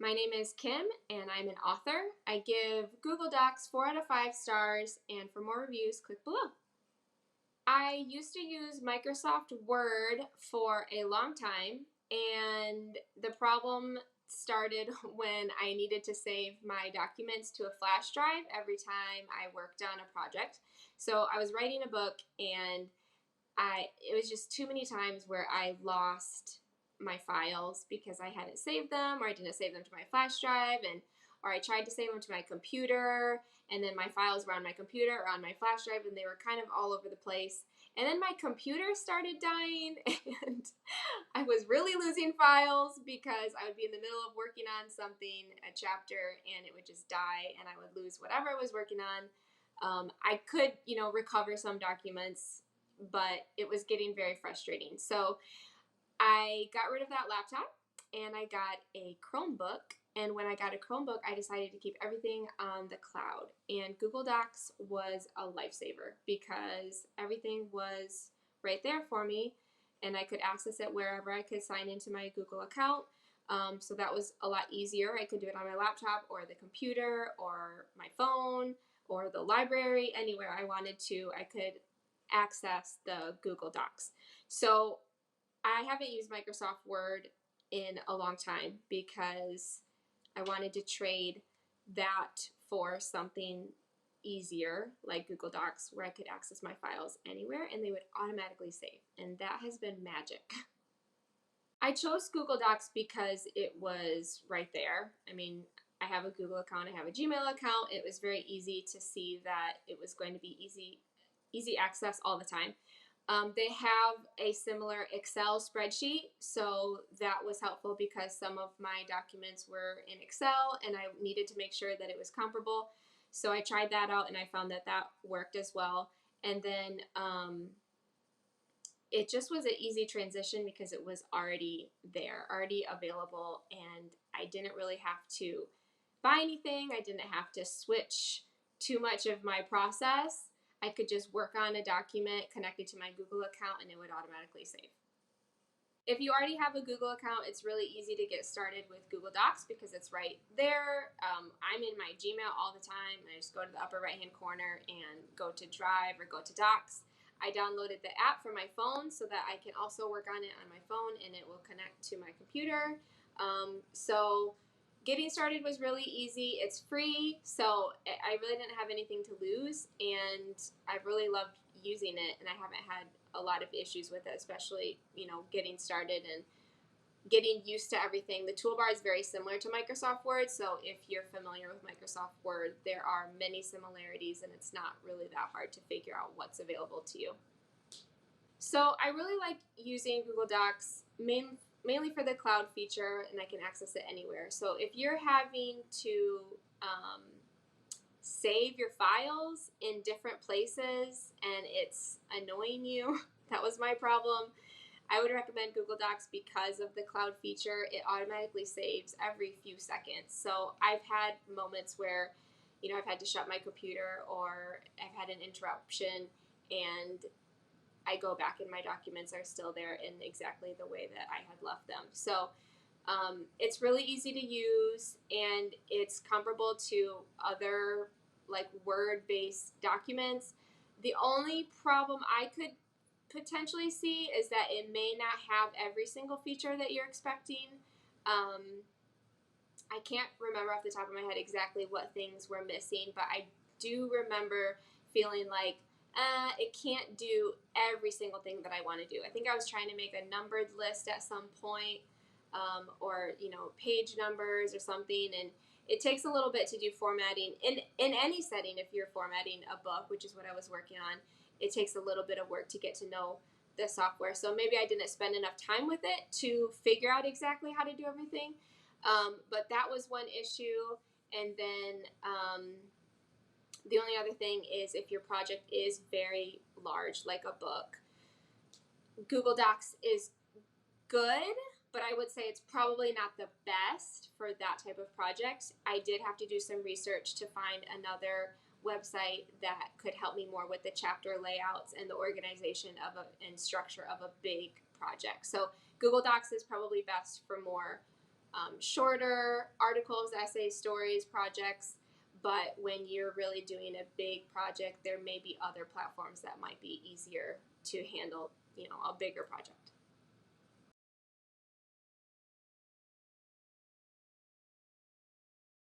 My name is Kim, and I'm an author. I give Google Docs 4 out of 5 stars, and for more reviews, click below. I used to use Microsoft Word for a long time, and the problem started when I needed to save my documents to a flash drive every time I worked on a project. So I was writing a book, and it was just too many times where I lost my files because I hadn't saved them, or I didn't save them to my flash drive, or I tried to save them to my computer, and then my files were on my computer or on my flash drive, and they were kind of all over the place. And then my computer started dying, and I was really losing files because I would be in the middle of working on something, a chapter, and it would just die, and I would lose whatever I was working on. I could, recover some documents, but it was getting very frustrating. So I got rid of that laptop and I got a Chromebook. And when I got a Chromebook, I decided to keep everything on the cloud. And Google Docs was a lifesaver because everything was right there for me and I could access it wherever. I could sign into my Google account. So that was a lot easier. I could do it on my laptop or the computer or my phone or the library, anywhere I wanted to. I could access the Google Docs. So I haven't used Microsoft Word in a long time because I wanted to trade that for something easier like Google Docs, where I could access my files anywhere and they would automatically save. And that has been magic. I chose Google Docs because it was right there. I mean, I have a Google account, I have a Gmail account. It was very easy to see that it was going to be easy access all the time. They have a similar Excel spreadsheet, so that was helpful because some of my documents were in Excel and I needed to make sure that it was comparable. So I tried that out and I found that that worked as well. And then it just was an easy transition because it was already there, already available, and I didn't really have to buy anything. I didn't have to switch too much of my process. I could just work on a document connected to my Google account and it would automatically save. If you already have a Google account, it's really easy to get started with Google Docs because it's right there. I'm in my Gmail all the time. I just go to the upper right-hand corner and go to Drive or go to Docs. I downloaded the app for my phone so that I can also work on it on my phone and it will connect to my computer. So getting started was really easy. It's free, so I really didn't have anything to lose, and I've really loved using it, and I haven't had a lot of issues with it, especially, getting started and getting used to everything. The toolbar is very similar to Microsoft Word, so if you're familiar with Microsoft Word, there are many similarities, and it's not really that hard to figure out what's available to you. So I really like using Google Docs mainly for the cloud feature, and I can access it anywhere. So if you're having to save your files in different places and it's annoying you, that was my problem, I would recommend Google Docs because of the cloud feature. It automatically saves every few seconds. So I've had moments where, I've had to shut my computer or I've had an interruption and I go back and my documents are still there in exactly the way that I had left them. So it's really easy to use and it's comparable to other like Word-based documents. The only problem I could potentially see is that it may not have every single feature that you're expecting. I can't remember off the top of my head exactly what things were missing, but I do remember feeling like it can't do every single thing that I want to do. I think I was trying to make a numbered list at some point, or page numbers or something, and it takes a little bit to do formatting in any setting. If you're formatting a book, which is what I was working on, it takes a little bit of work to get to know the software. So maybe I didn't spend enough time with it to figure out exactly how to do everything. But that was one issue. And then the only other thing is if your project is very large, like a book, Google Docs is good, but I would say it's probably not the best for that type of project. I did have to do some research to find another website that could help me more with the chapter layouts and the organization and structure of a big project. So Google Docs is probably best for more shorter articles, essays, stories, projects. But when you're really doing a big project, there may be other platforms that might be easier to handle, a bigger project.